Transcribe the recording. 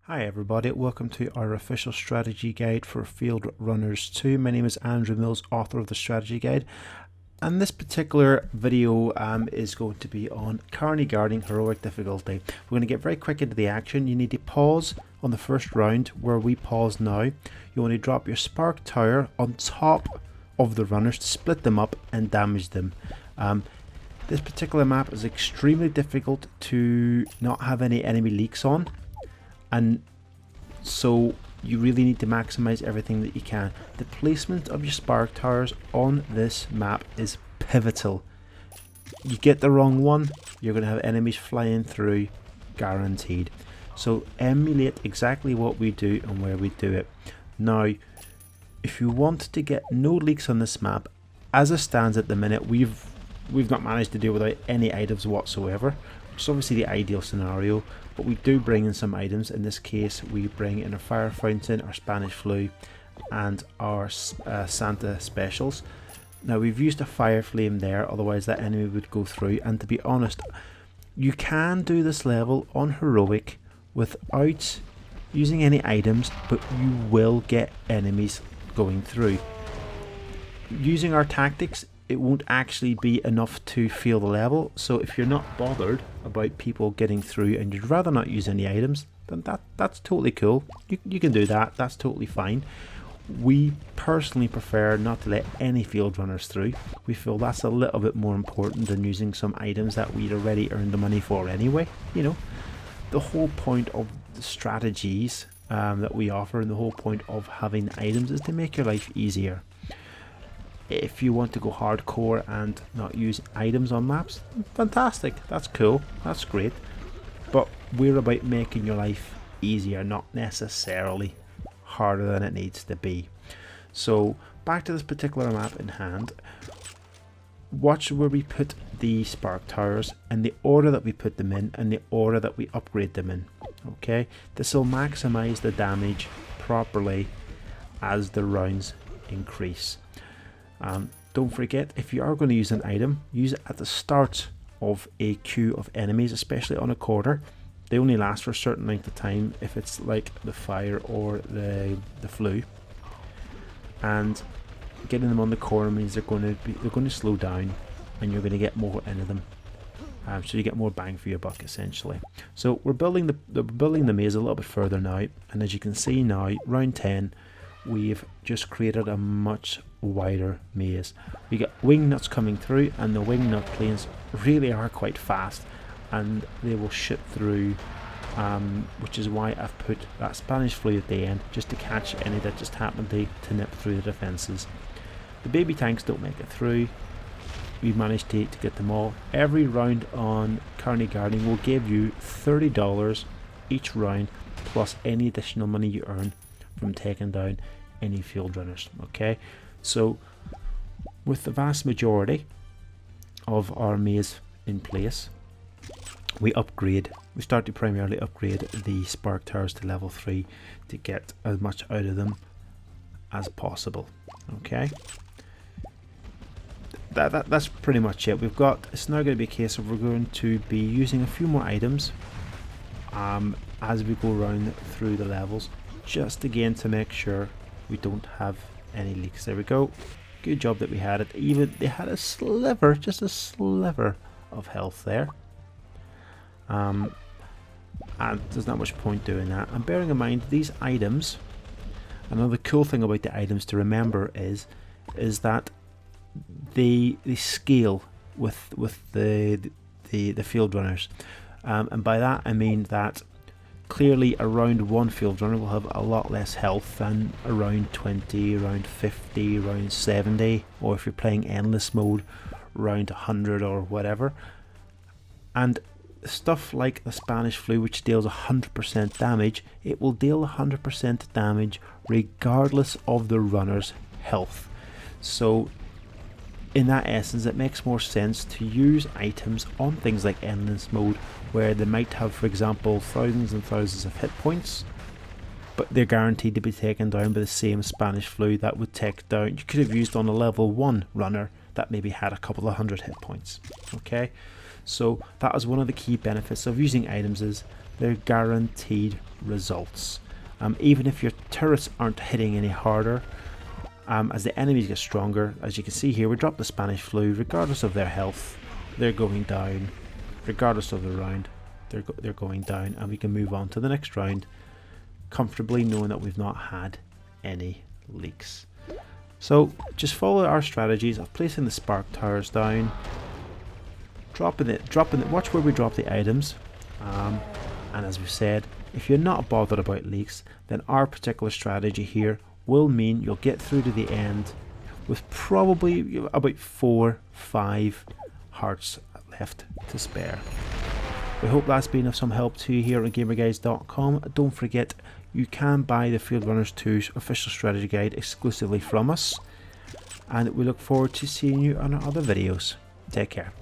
Hi everybody, welcome to our official strategy guide for Fieldrunners 2. My name is Andrew Mills, author of the strategy guide, and this particular video is going to be on Carnie guarding heroic difficulty. We're going to get very quick into the action. You need to pause on the first round where we pause now. You want to drop your spark tower on top of the runners to split them up and damage them. This particular map is extremely difficult to not have any enemy leaks on. And so you really need to maximize everything that you can. The placement of your spark towers on this map is pivotal. You get the wrong one, you're going to have enemies flying through, guaranteed. So emulate exactly what we do and where we do it. Now, if you want to get no leaks on this map, as it stands at the minute, we've not managed to do it without any items whatsoever. It's obviously the ideal scenario, but we do bring in some items. In this case, we bring in a fire fountain, our Spanish flu, and our Santa specials. Now, we've used a fire flame there, otherwise that enemy would go through. And to be honest, you can do this level on heroic without using any items, but you will get enemies going through. Using our tactics, it won't actually be enough to feel the level. So if you're not bothered about people getting through and you'd rather not use any items, then that's totally cool. You can do that, that's totally fine. We personally prefer not to let any field runners through. We feel that's a little bit more important than using some items that we'd already earned the money for anyway. You know, the whole point of the strategies that we offer and the whole point of having items is to make your life easier. If you want to go hardcore and not use items on maps, fantastic, that's cool, that's great. But we're about making your life easier, not necessarily harder than it needs to be. So back to this particular map in hand. Watch where we put the spark towers and the order that we put them in and the order that we upgrade them in. Okay, this will maximize the damage properly as the rounds increase. Don't forget, if you are going to use an item, use it at the start of a queue of enemies, especially on a corner. They only last for a certain length of time if it's like the fire or the flu. And getting them on the corner means they're going to slow down, and you're going to get more into them. So you get more bang for your buck essentially. So we're building the maze a little bit further now, and as you can see now, round 10. We've just created a much wider maze. We got wing nuts coming through, and the wing nut planes really are quite fast, and they will shoot through, which is why I've put that Spanish flu at the end, just to catch any that just happen to nip through the defences. The baby tanks don't make it through. We've managed to get them all. Every round on Carnie Guarding will give you $30 each round, plus any additional money you earn from taking down any field runners. Okay, so with the vast majority of our maze in place, we start to primarily upgrade the spark towers to level 3 to get as much out of them as possible. Okay, that's pretty much it. It's now going to be a case of we're going to be using a few more items as we go around through the levels, just again to make sure we don't have any leaks. There we go. Good job that we had it. Even they had a sliver, just a sliver of health there. And there's not much point doing that. And bearing in mind these items, another cool thing about the items to remember is that they scale with the field runners. And by that I mean that clearly around one field runner will have a lot less health than around 20, around 50, around 70, or if you're playing endless mode, around 100 or whatever. And stuff like the Spanish flu, which deals 100% damage, it will deal 100% damage regardless of the runner's health. So in that essence, it makes more sense to use items on things like endless mode, where they might have, for example, thousands and thousands of hit points, but they're guaranteed to be taken down by the same Spanish flu that would take down, you could have used on a level 1 runner that maybe had a couple of hundred hit points. Okay, so that is one of the key benefits of using items, is they're guaranteed results. Even if your turrets aren't hitting any harder, as the enemies get stronger, as you can see here, we drop the Spanish flu. Regardless of their health, they're going down. Regardless of the round, they're going down, and we can move on to the next round comfortably, knowing that we've not had any leaks. So just follow our strategies of placing the spark towers down, dropping it. Watch where we drop the items, and as we've said, if you're not bothered about leaks, then our particular strategy here will mean you'll get through to the end with probably about 4-5 hearts left to spare. We hope that's been of some help to you here on GamerGuides.com. Don't forget, you can buy the Fieldrunners 2's official strategy guide exclusively from us, and we look forward to seeing you on our other videos. Take care.